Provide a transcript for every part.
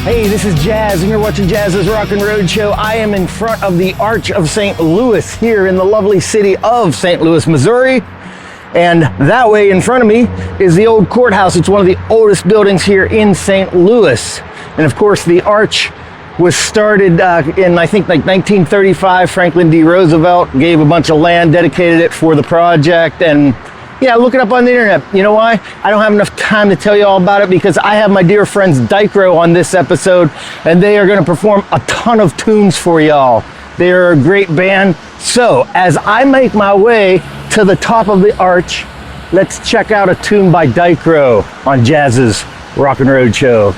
Hey, this is Jazz, and you're watching Jazz's Rockin Roadshow. I am in front of the Arch of St. Louis here in the lovely city of St. Louis, Missouri. And that way in front of me is the old courthouse. It's one of the oldest buildings here in St. Louis. And of course, the Arch was started in, I think, like 1935. Franklin D. Roosevelt gave a bunch of land, dedicated it for the project, and yeah, look it up on the internet. You know why? I don't have enough time to tell you all about it because I have my dear friends Dichro on this episode, and they are going to perform a ton of tunes for y'all. They are a great band. So as I make my way to the top of the arch, let's check out a tune by Dichro on Jazz's Rockin Roadshow.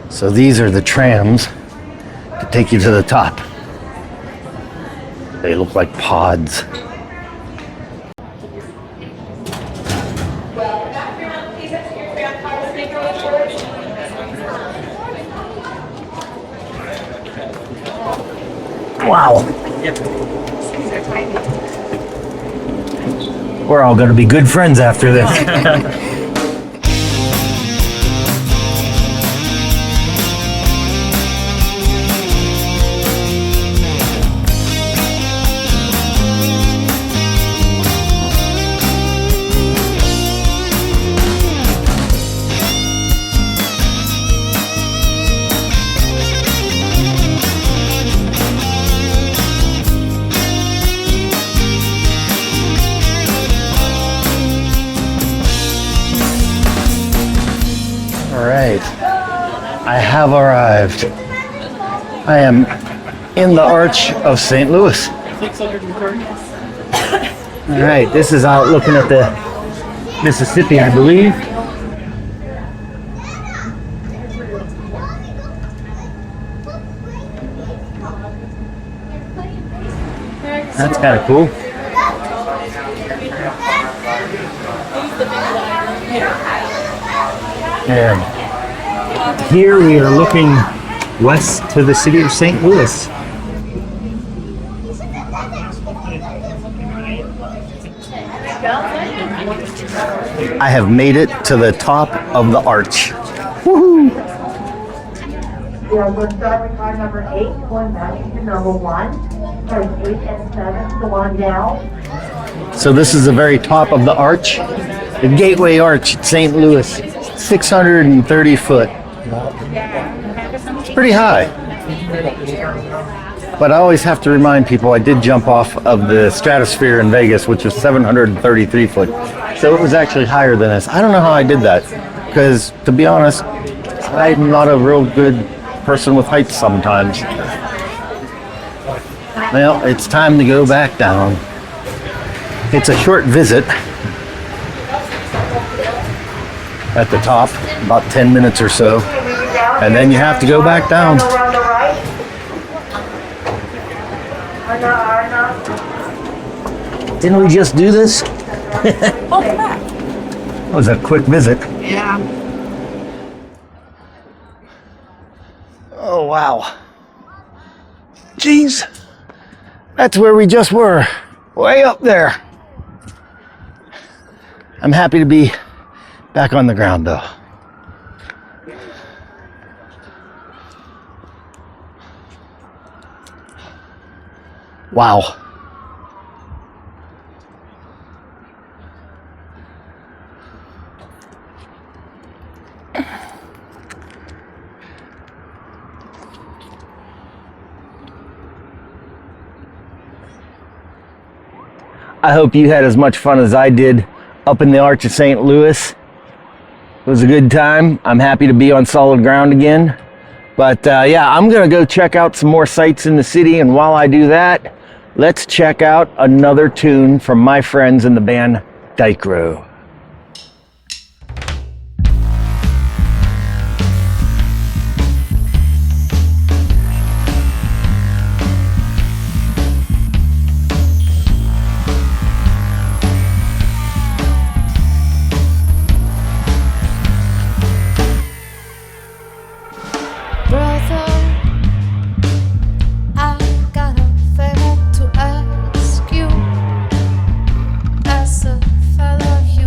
So these are the trams to take you to the top. They look like pods. Wow. We're all going to be good friends after this. Alright, I have arrived. I am in the Arch of St. Louis. Alright, this is out looking at the Mississippi, I believe. That's kind of cool. And here we are looking west to the city of St. Louis. I have made it to the top of the arch. Woohoo! Yeah, we'll start with car number 8, going back to number 1. Cars 8 and 7, go on down. So this is the very top of the arch. The Gateway Arch at St. Louis. 630 foot. It's pretty high. But I always have to remind people I did jump off of the stratosphere in Vegas, which was 733 foot. So it was actually higher than this. I don't know how I did that. Because, to be honest, I'm not a real good person with heights sometimes. Well, it's time to go back down. It's a short visit at the top, about 10 minutes or so. And then you have to go back down. Didn't we just do this? That was a quick visit. Yeah. Oh, wow. Jeez. That's where we just were. Way up there. I'm happy to be back on the ground, though. Wow. I hope you had as much fun as I did up in the Arch of St. Louis. It was a good time. I'm happy to be on solid ground again. But yeah, I'm gonna go check out some more sights in the city, and while I do that, let's check out another tune from my friends in the band Dichro. Fellow human.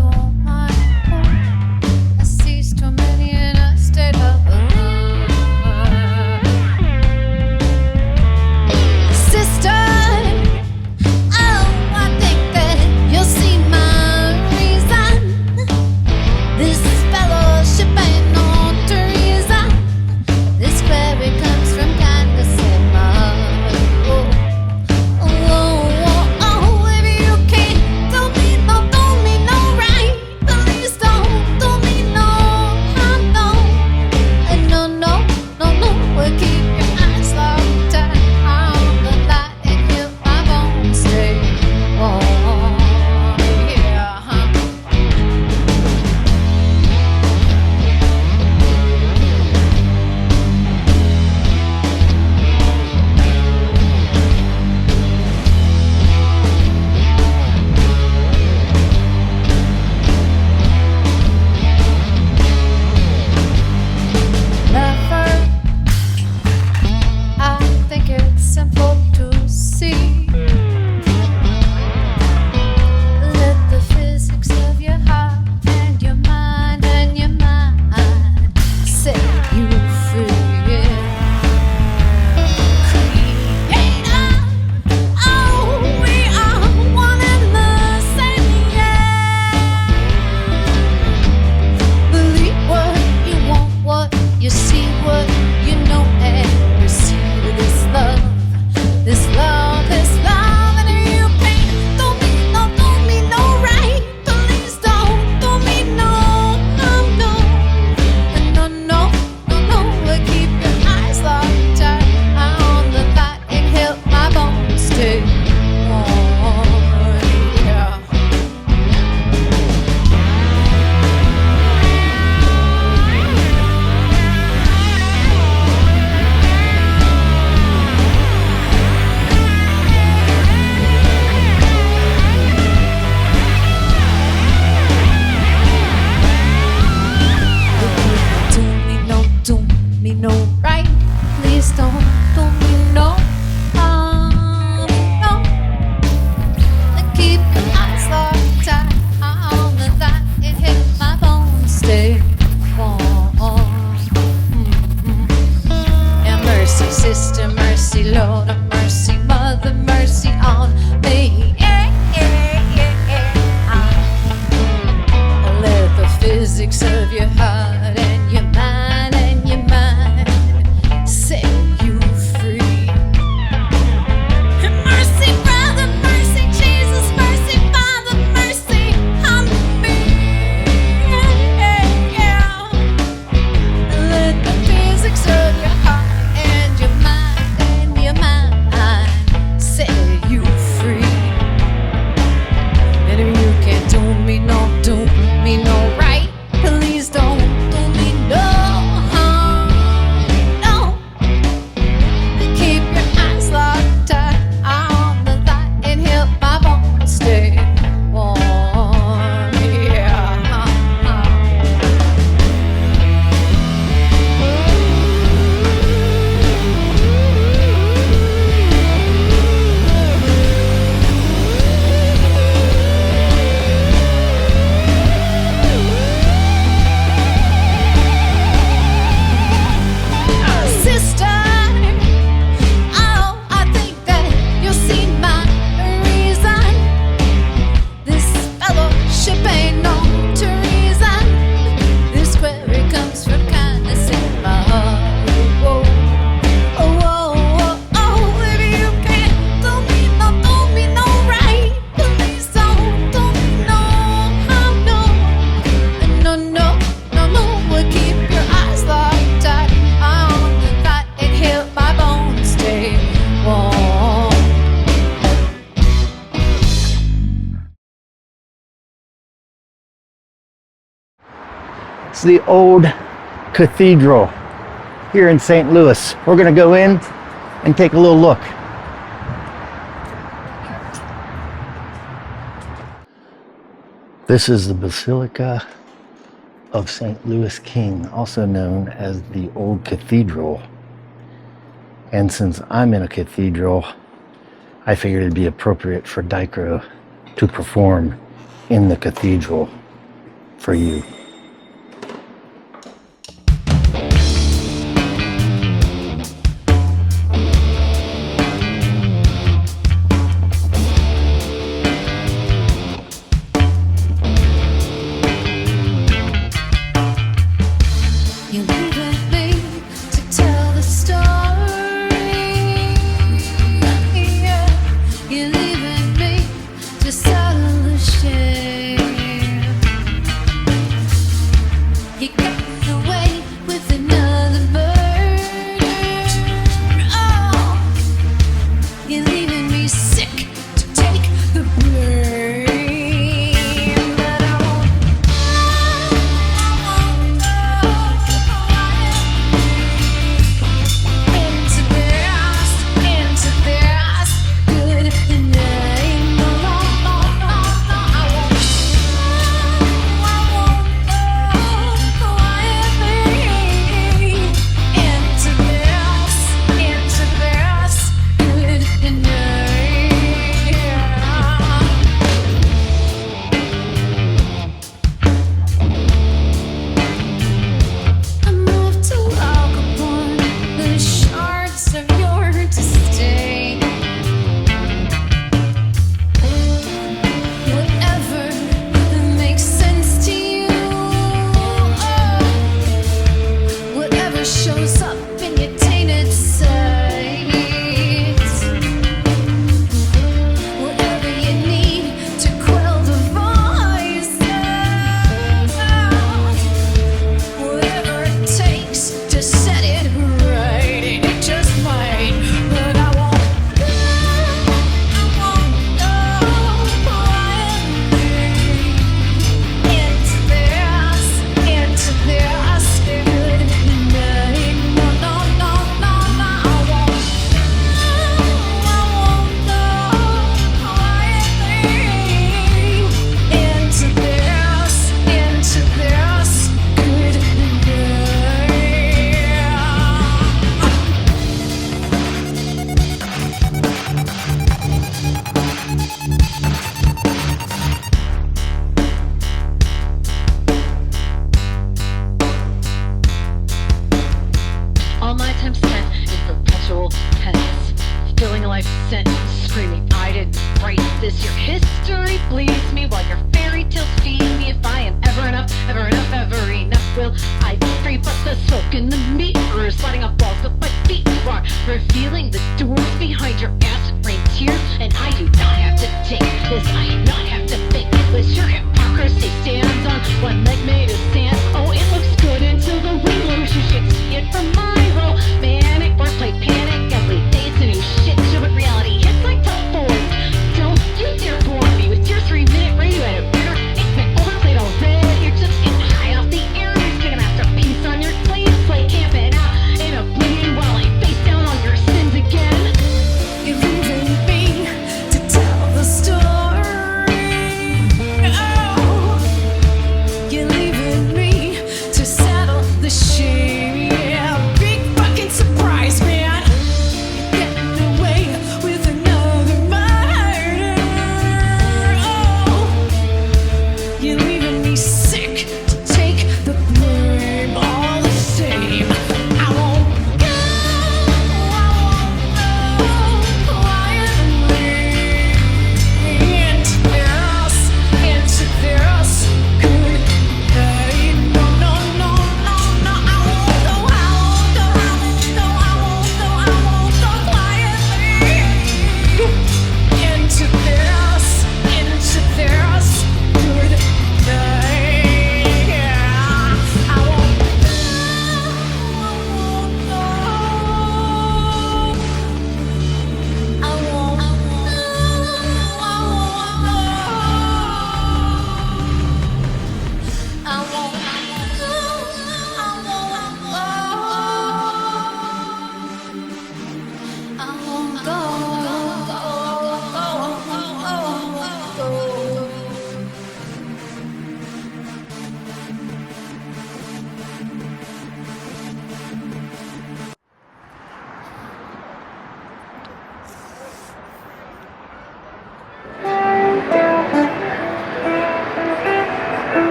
your heart and your mind and your mind. Set you free. Mercy, brother, mercy, Jesus, mercy, Father, mercy on me. Yeah. Let the physics of your heart and your mind set you free. And if you can't do me no right, please don't do me no harm. No. Keep your eyes locked tight on the light and help my bones stay warm. Yeah. Sister, oh, I think that you'll see my reason. This fellowship ain't no treason. This query comes from kindness in my heart. Whoa, oh, oh, oh, oh. If you can't do me no right, please don't do me no harm, no. No, no, no, no. Well, keep your eyes locked tight on the light and help my bones stay warm. It's the old cathedral here in St. Louis. We're going to go in and take a little look. This is the Basilica of St. Louis King, also known as the Old Cathedral. And since I'm in a cathedral, I figured it'd be appropriate for Dichro to perform in the cathedral for you. You leave me to tell the story. Yeah. You're leaving me to settle the shame.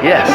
Yes.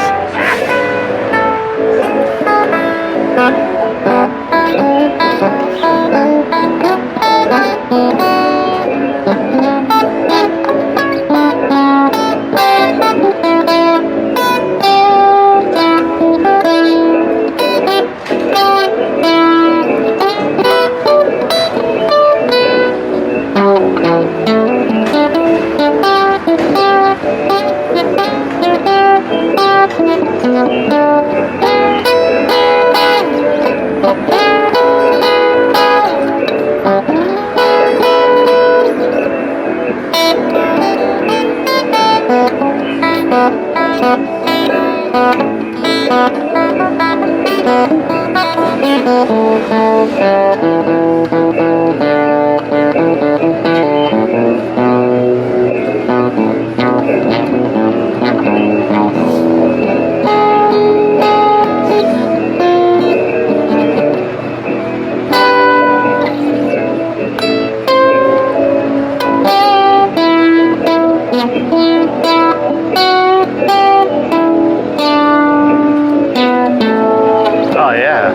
Oh yeah.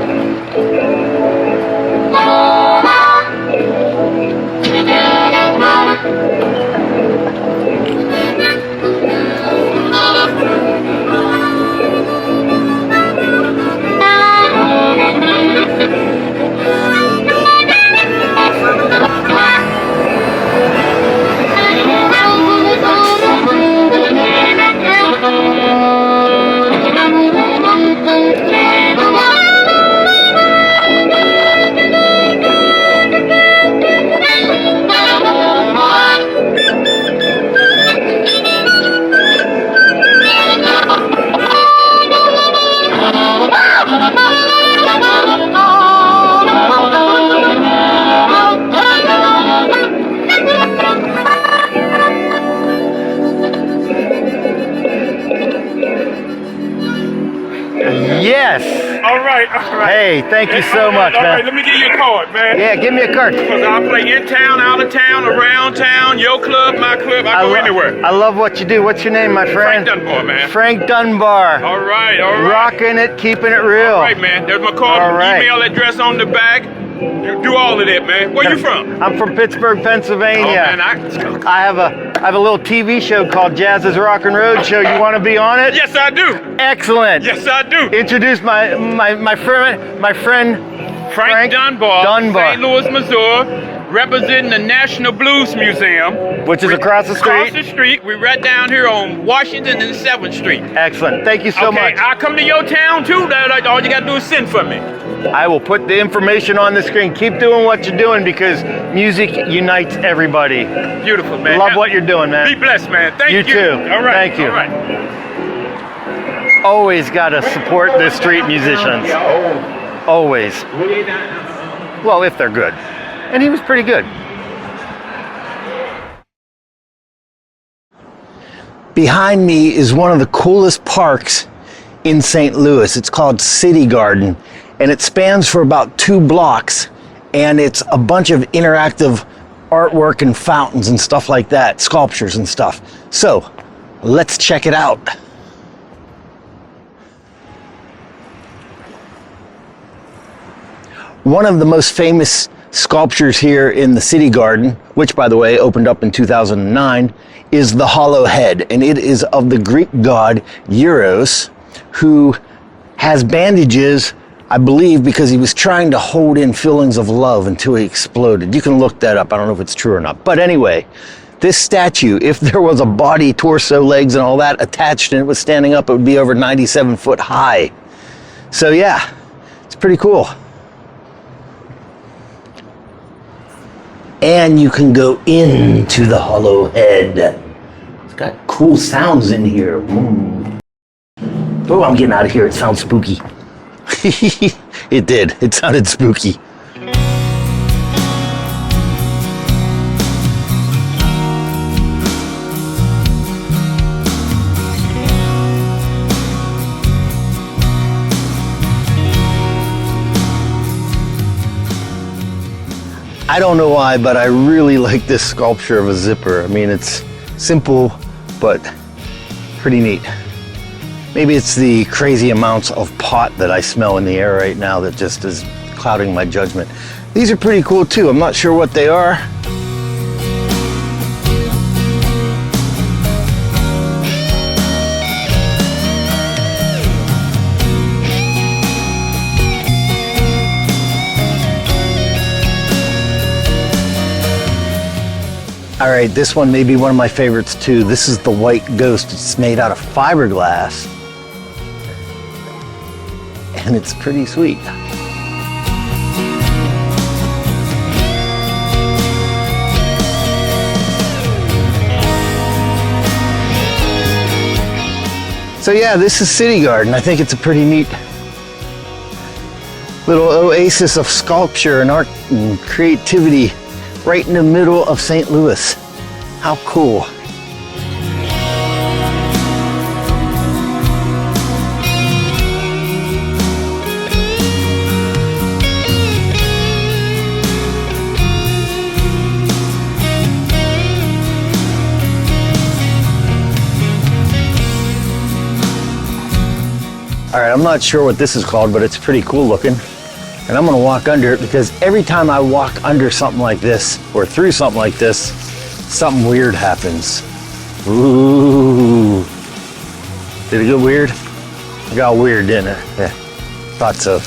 Yes. All right, all right. Hey, thank you so much, All right, man. let me give you a card, man. Yeah, give me a card. Because I play in town, out of town, around town, your club, my club, I go anywhere. I love what you do. What's your name, my friend? Frank Dunbar, man. Frank Dunbar. All right, all right. Rocking it, keeping it real. All right, man. There's my card, All right. email address on the back. You do all of that, man. Where you from? I'm from Pittsburgh, Pennsylvania. Oh, man, I have a little TV show called Jazz's Rockin Roadshow. You want to be on it? Yes, I do. Excellent. Yes, I do. Introduce my friend Frank Dunbar, Dunbar. St. Louis, Missouri, representing the National Blues Museum. Which is across the street. Across the street. We're right down here on Washington and 7th Street. Excellent. Thank you so Okay, much. I'll come to your town too. All you gotta do is send for me. I will put the information on the screen. Keep doing what you're doing because music unites everybody. Beautiful, man. Love what you're doing, man. Be blessed, man. Thank you. You too. All right. Thank you. All right. Always gotta support the street musicians. Always. Well, if they're good. And he was pretty good. Behind me is one of the coolest parks in St. Louis. It's called City Garden, and it spans for about 2 blocks, and it's a bunch of interactive artwork and fountains and stuff like that, sculptures and stuff. So, let's check it out. One of the most famous sculptures here in the City Garden, which by the way opened up in 2009, is the Hollow Head, and it is of the Greek god Eros, who has bandages, I believe, because he was trying to hold in feelings of love until he exploded. You can look that up. I don't know if it's true or not. But anyway, this statue, if there was a body, torso, legs, and all that attached and it was standing up, it would be over 97 foot high. So yeah, it's pretty cool. And you can go into the Hollow Head. It's got cool sounds in here. Oh, I'm getting out of here. It sounds spooky. It did. It sounded spooky. I don't know why, but I really like this sculpture of a zipper. I mean, it's simple, but pretty neat. Maybe it's the crazy amounts of pot that I smell in the air right now that just is clouding my judgment. These are pretty cool too. I'm not sure what they are. All right, this one may be one of my favorites too. This is the White Ghost. It's made out of fiberglass. And it's pretty sweet. So yeah, this is City Garden. I think it's a pretty neat little oasis of sculpture and art and creativity right in the middle of St. Louis. How cool. All right, I'm not sure what this is called, but it's pretty cool looking. And I'm gonna walk under it because every time I walk under something like this or through something like this, something weird happens. Ooh. Did it get weird? It got weird, didn't it? Yeah, thought so.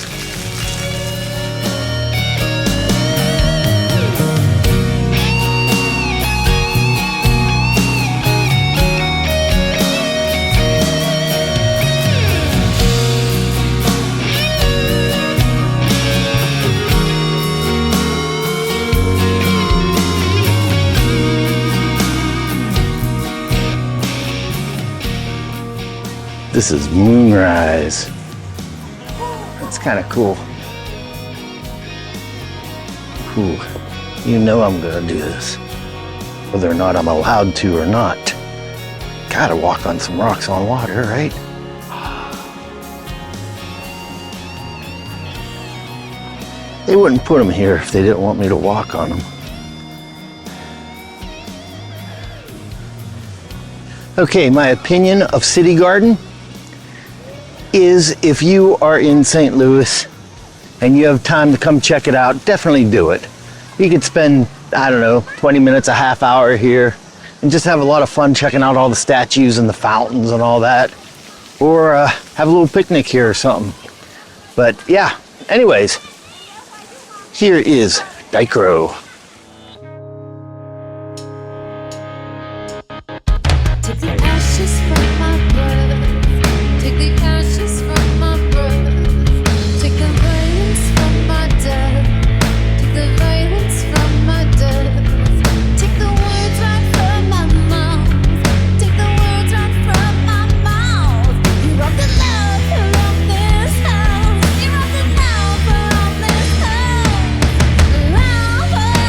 This is moonrise. That's kind of cool. Ooh, you know I'm gonna do this, whether or not I'm allowed to or not. Gotta walk on some rocks on water, right? They wouldn't put them here if they didn't want me to walk on them. Okay, my opinion of City Garden is if you are in St. Louis and you have time to come check it out, definitely do it. You could spend, I don't know, 20 minutes, a half hour here and just have a lot of fun checking out all the statues and the fountains and all that. Or have a little picnic here or something. But yeah, anyways, here is Dichro. Take the ashes from my breath. Take the ashes from my breath. Take the violence from my death. Take the violence from my death. Take the words right from my mouth. Take the words right from my mouth. You wrote the love around this house. You wrote the love around this house. Love around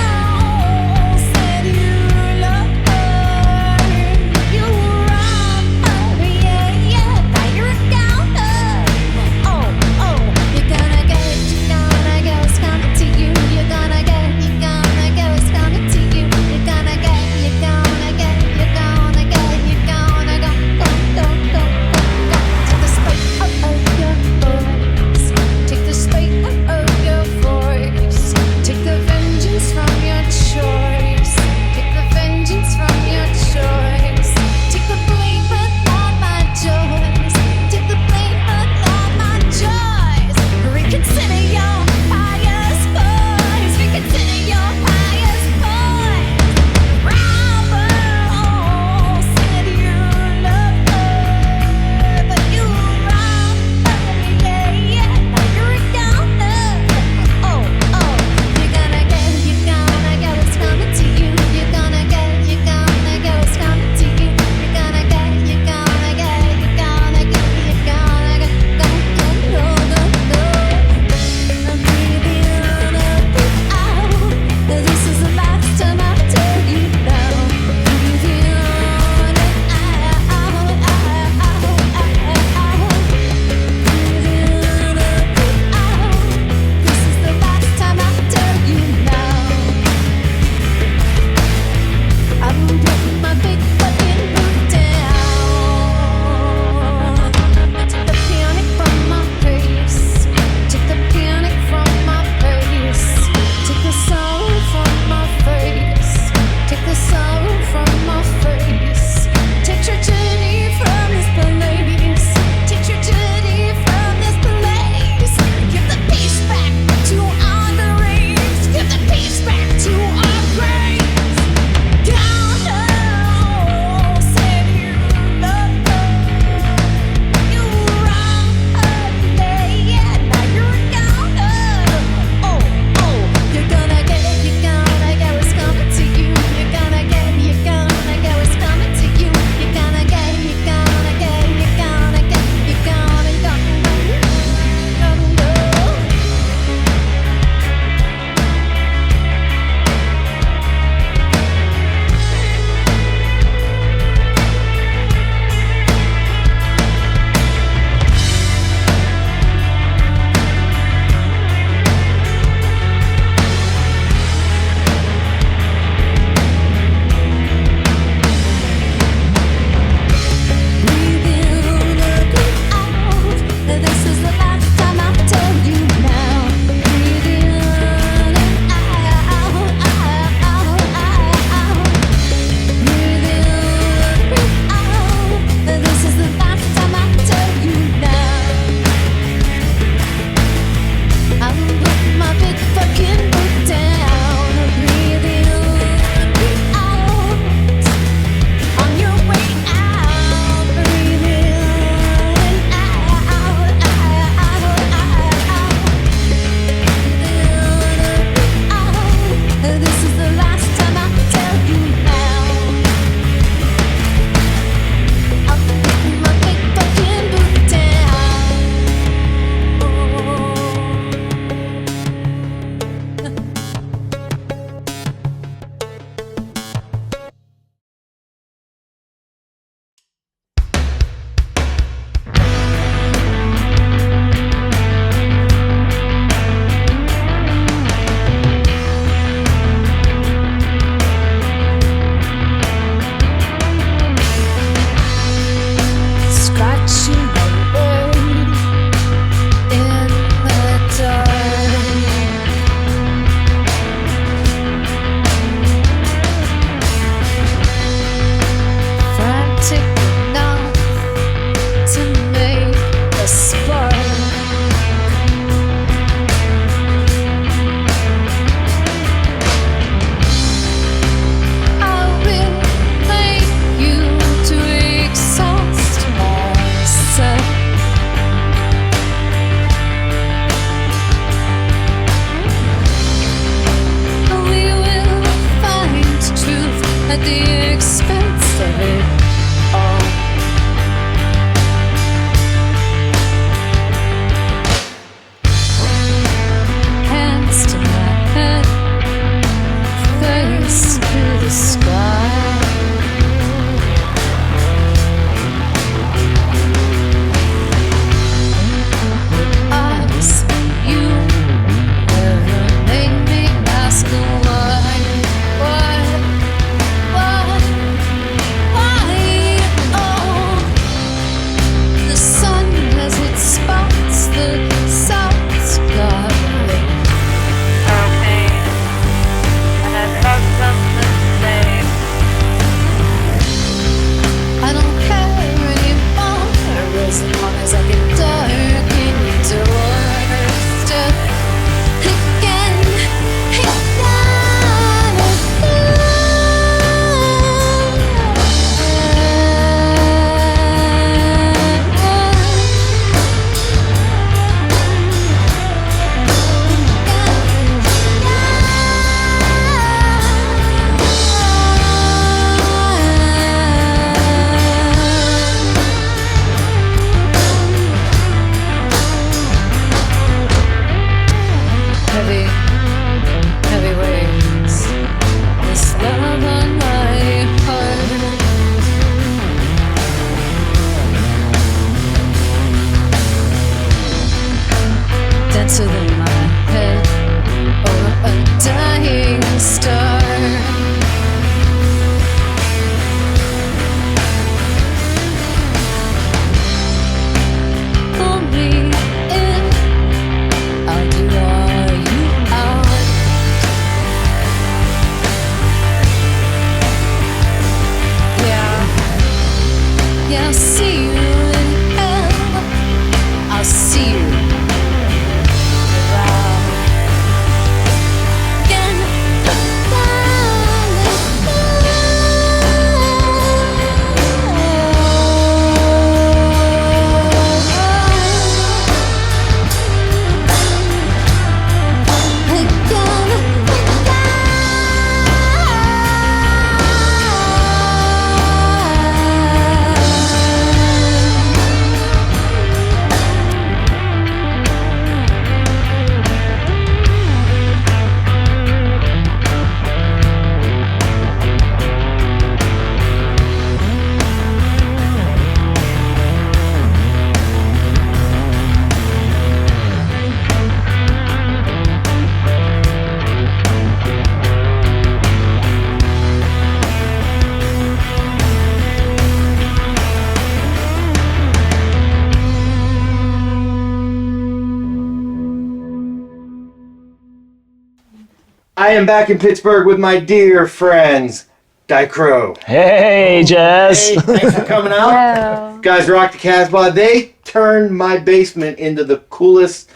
I am back in Pittsburgh with my dear friends, Dichro. Hey, Jazz. Hey, thanks for coming out. Hello. Guys rock the Casbah. They turned my basement into the coolest,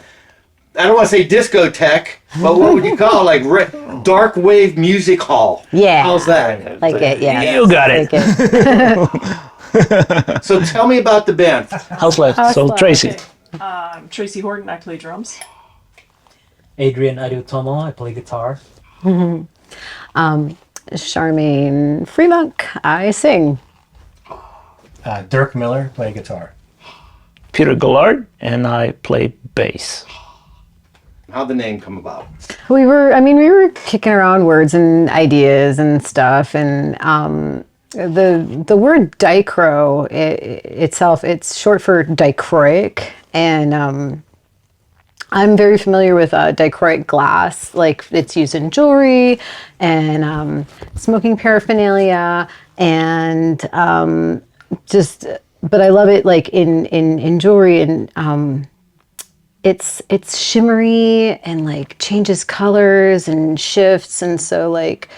I don't want to say discotheque, but what would you call it? Like dark wave music hall. Yeah. How's that? Like it, yeah. You got it. Like it. So tell me about the band. How's life? So, life? Tracy. I'm Tracy Horton. I play drums. Adrian Adutomo, I play guitar. Charmaine Fremont, I sing. Dirk Miller, play guitar. Peter Gillard, and I play bass. How'd the name come about? We were kicking around words and ideas and stuff, and the word dichro itself, it's short for dichroic, and I'm very familiar with dichroic glass, like it's used in jewelry and smoking paraphernalia, and but I love it like in jewelry, and it's shimmery and like changes colors and shifts, and so like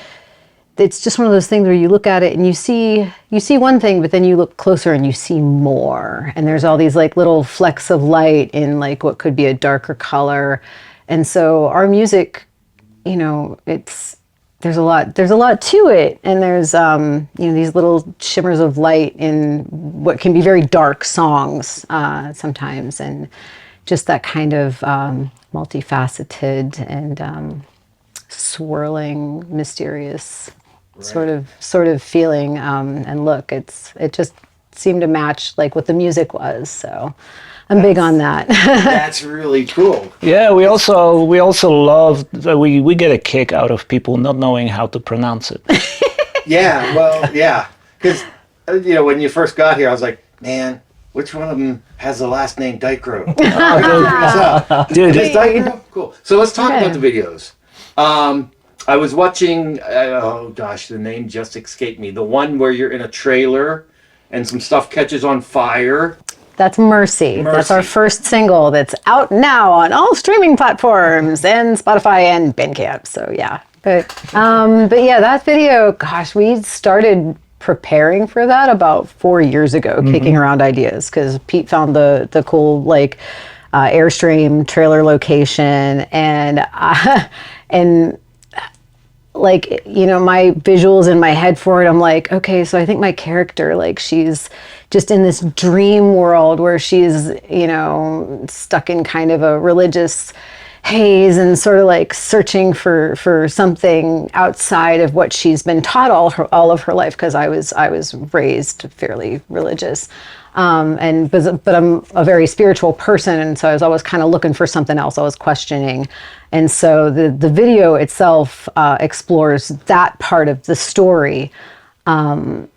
it's just one of those things where you look at it and you see one thing, but then you look closer and you see more. And there's all these like little flecks of light in like what could be a darker color. And so our music, you know, there's a lot to it. And there's you know, these little shimmers of light in what can be very dark songs sometimes, and just that kind of multifaceted and swirling, mysterious sort of feeling and look. It just seemed to match like what the music was. So I'm big on that. That's really cool. Yeah, we also love, we get a kick out of people not knowing how to pronounce it. Yeah, well, yeah. Because, you know, when you first got here, I was like, man, which one of them has the last name Dichro? Dude, Is Dichro? Cool. So let's talk about the videos. I was watching, oh gosh, the name just escaped me. The one where you're in a trailer and some stuff catches on fire. That's Mercy. That's our first single that's out now on all streaming platforms and Spotify and Bandcamp. So yeah, but yeah, that video, gosh, we started preparing for that about 4 years ago, kicking around ideas, because Pete found the cool like Airstream trailer location, and like, you know, my visuals in my head for it, I'm like, okay, so I think my character, like, she's just in this dream world where she's, you know, stuck in kind of a religious haze and sort of like searching for something outside of what she's been taught all of her life, because I was raised fairly religious. But I'm a very spiritual person, and so I was always kind of looking for something else. I was questioning, and so the video itself explores that part of the story, and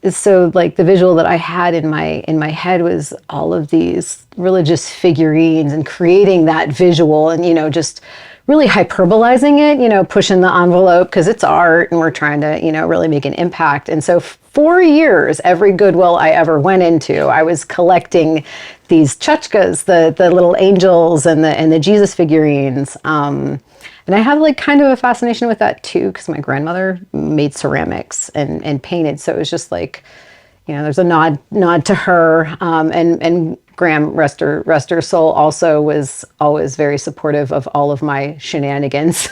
so like the visual that I had in my head was all of these religious figurines, and creating that visual, and, you know, just really hyperbolizing it, you know, pushing the envelope, because it's art and we're trying to, you know, really make an impact. And so 4 years, every Goodwill I ever went into, I was collecting these chachkas, the little angels and the Jesus figurines. And I have like kind of a fascination with that too, because my grandmother made ceramics and painted. So it was just like, you know, there's a nod to her. And Graham, rest her soul, also was always very supportive of all of my shenanigans.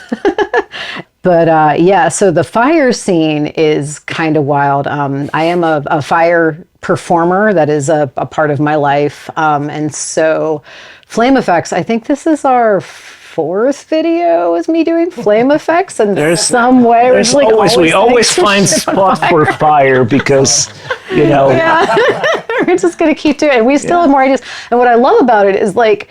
But yeah, so the fire scene is kind of wild. I am a fire performer. That is a part of my life. And so flame effects, I think this is our fourth video is me doing flame effects in some way. There's like we always find spot for fire, because, you know. Yeah. We're just going to keep doing it. We still have more ideas. And what I love about it is like,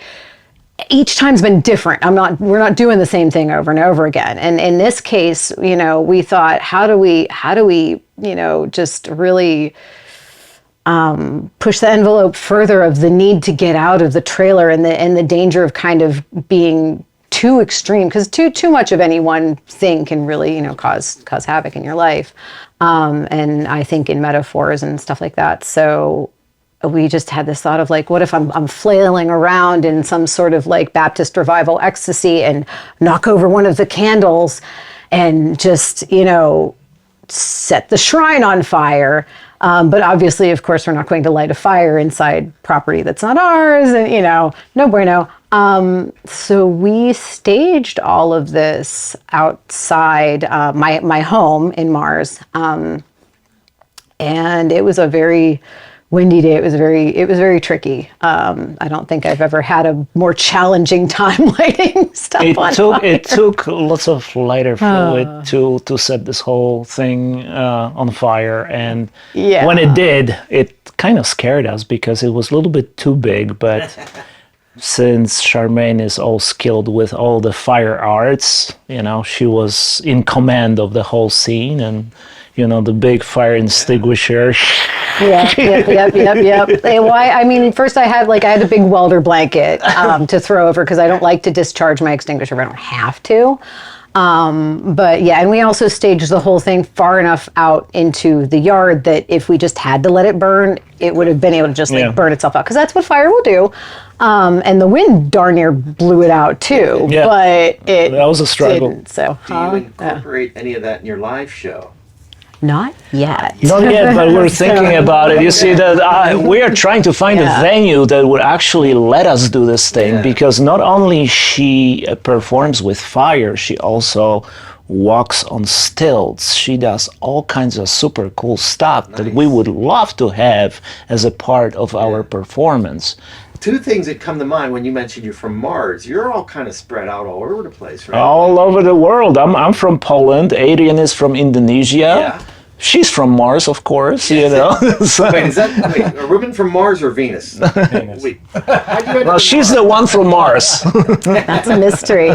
each time's been different. We're not doing the same thing over and over again. And in this case, you know, we thought, how do we, you know, just really push the envelope further of the need to get out of the trailer, and the danger of kind of being too extreme, because too much of any one thing can really, you know, cause havoc in your life. And I think in metaphors and stuff like that. So we just had this thought of like, what if I'm flailing around in some sort of like Baptist revival ecstasy and knock over one of the candles and just, set the shrine on fire. But obviously, of course, we're not going to light a fire inside property that's not ours, and no bueno. So we staged all of this outside my home in Mars, and it was a very windy day. It was very tricky. I don't think I've ever had a more challenging time lighting stuff on fire. It took lots of lighter fluid to set this whole thing on fire, and when it did, it kind of scared us because it was a little bit too big. But since Charmaine is all skilled with all the fire arts, she was in command of the whole scene, and the big fire extinguisher. Yep. I mean, first I had a big welder blanket to throw over because I don't like to discharge my extinguisher if I don't have to. But yeah, and we also staged the whole thing far enough out into the yard that if we just had to let it burn, it would have been able to just burn itself out, because that's what fire will do. And the wind darn near blew it out too. Yeah. But that was a struggle. Didn't, so, do you incorporate any of that in your live show? Not yet. Not yet, but we're thinking about it. You see, that we are trying to find a venue that would actually let us do this thing, because not only she performs with fire, she also walks on stilts. She does all kinds of super cool stuff that we would love to have as a part of our performance. Two things that come to mind when you mentioned you're from Mars. You're all kind of spread out all over the place, right? All over the world. I'm from Poland. Adrian is from Indonesia. Yeah. She's from Mars, of course, So. Wait, are women from Mars or Venus? Venus. Wait. Well, she's the one from Mars. That's a mystery.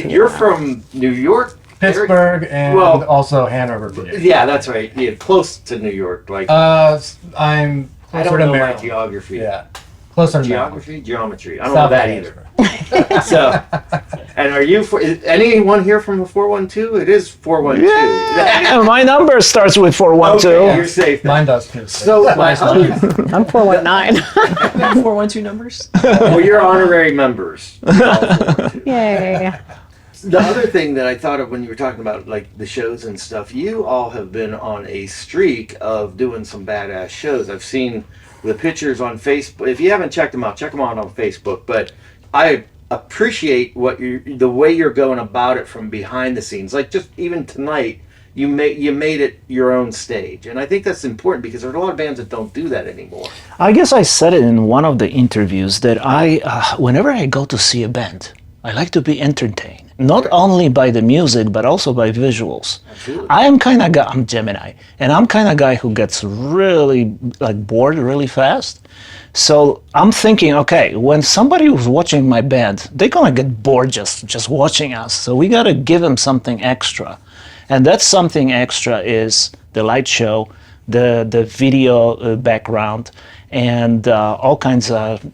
You're from New York? Pittsburgh and also Hanover, Virginia. Yeah, that's right. Yeah, close to New York. I'm I don't know my geography. Yeah. Closer to geometry. I don't know that either. So, and are you anyone here from the 412? It is 412. Yeah, my number starts with 412. Okay, you're safe. Mine does too. So I'm 419. 412 numbers. Well, you're honorary members. Yay. The other thing that I thought of when you were talking about the shows and stuff, you all have been on a streak of doing some badass shows. I've seen the pictures on Facebook. If you haven't checked them out, check them out on Facebook. But I appreciate the way you're going about it from behind the scenes. Like just even tonight, you made it your own stage, and I think that's important because there are a lot of bands that don't do that anymore. I guess I said it in one of the interviews that whenever I go to see a band, I like to be entertained, not only by the music, but also by visuals. Absolutely. I'm Gemini, and I'm kind of guy who gets really bored really fast. So I'm thinking, okay, when somebody who's watching my band, they're gonna get bored just watching us. So we gotta give them something extra. And that something extra is the light show, the video background, and all kinds of,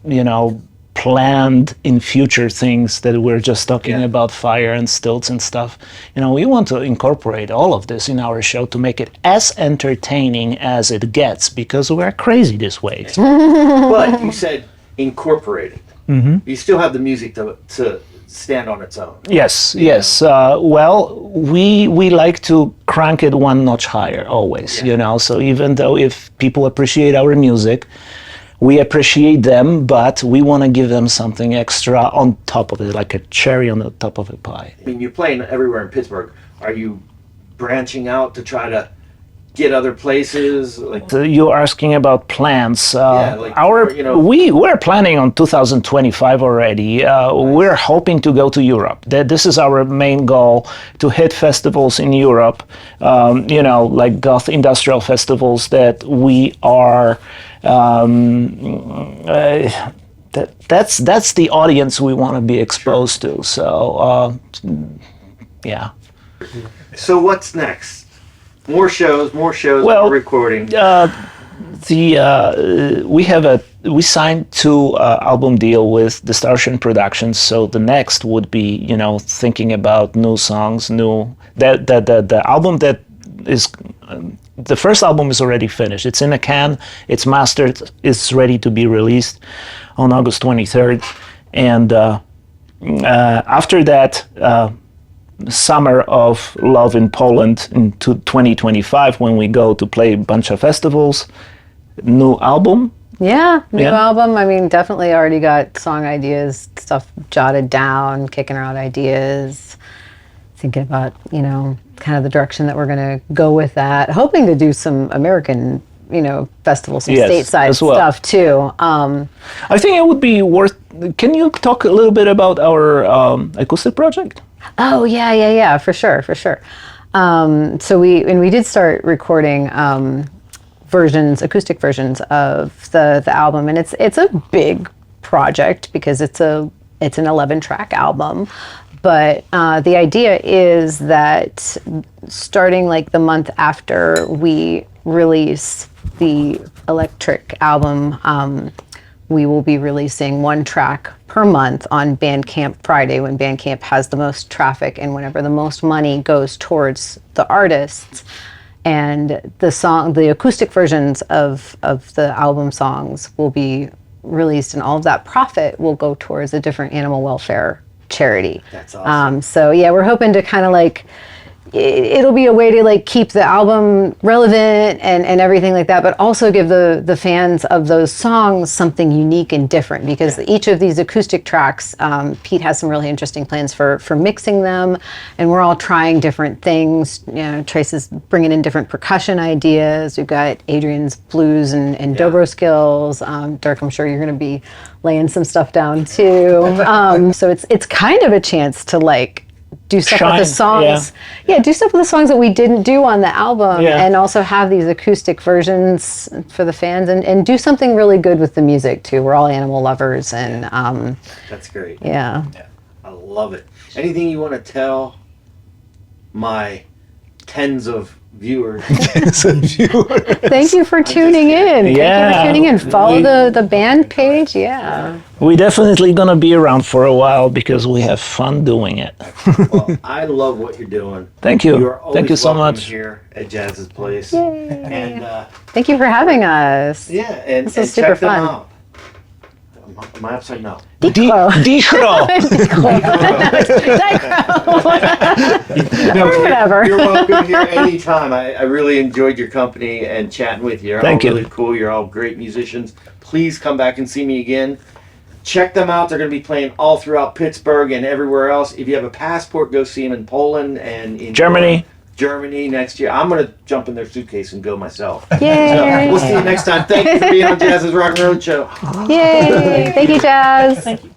planned in future things that we're just talking about, fire and stilts and stuff. We want to incorporate all of this in our show to make it as entertaining as it gets, because we're crazy this way. But you said incorporated. Mm-hmm. You still have the music to stand on its own. Yes. Well, we like to crank it one notch higher always, so even though if people appreciate our music, we appreciate them, but we want to give them something extra on top of it, like a cherry on the top of a pie. I mean, you're playing everywhere in Pittsburgh. Are you branching out to try to get other places? You're asking about plans. We're planning on 2025 already. Nice. We're hoping to go to Europe. This is our main goal, to hit festivals in Europe, like goth industrial festivals that we are. That's the audience we want to be exposed to. So, yeah. So what's next? More shows, more recording. We signed 2 album deal with Distortion Productions. So the next would be, thinking about new songs, the album that is the first album is already finished. It's in a can. It's mastered. It's ready to be released on August 23rd. And after that, Summer of Love in Poland in 2025, when we go to play a bunch of festivals, new album. Yeah, new album. I mean, definitely already got song ideas, stuff jotted down, kicking around ideas, thinking about, you know, kind of the direction that we're going to go with that. Hoping to do some American, you know, festivals, some stateside stuff too. I think it would be worth. Can you talk a little bit about our acoustic project? Oh yeah, for sure. So we did start recording acoustic versions of the album, and it's a big project because it's an 11-track album. But the idea is that starting like the month after we release the electric album, we will be releasing 1 track per month on Bandcamp Friday, when Bandcamp has the most traffic and whenever the most money goes towards the artists. And the acoustic versions of the album songs will be released, and all of that profit will go towards a different animal welfare charity. That's awesome. So yeah, we're hoping to kind of like, it'll be a way to like keep the album relevant and everything like that, but also give the fans of those songs something unique and different, because each of these acoustic tracks, Pete has some really interesting plans for mixing them, and we're all trying different things. You know, Trace is bringing in different percussion ideas. We've got Adrian's blues and dobro skills. Dirk, I'm sure you're going to be laying some stuff down too. So it's kind of a chance to like do stuff with the songs. Do stuff with the songs that we didn't do on the album, and also have these acoustic versions for the fans, and do something really good with the music too. We're all animal lovers, and that's great. Yeah, I love it. Anything you want to tell my tens of viewers? Thank you for tuning in. Thank you for tuning in. Follow the band page. We're definitely gonna be around for a while because we have fun doing it. Well, I love what you're doing. Thank you. You're always Thank you so welcome much here at Jazz's Place. Yay. And thank you for having us. and this was check super them fun. out. Am I upside? No. Dichro. Dichro. Whatever. You're welcome here anytime. I really enjoyed your company and chatting with you. You're Thank all you. really cool. You're all great musicians. Please come back and see me again. Check them out. They're going to be playing all throughout Pittsburgh and everywhere else. If you have a passport, go see them in Poland and in Germany next year. I'm going to jump in their suitcase and go myself. Yay. So we'll see you next time. Thank you for being on Jazz's Rockin' Roadshow. Yay. Thank you, Jazz. Thank you.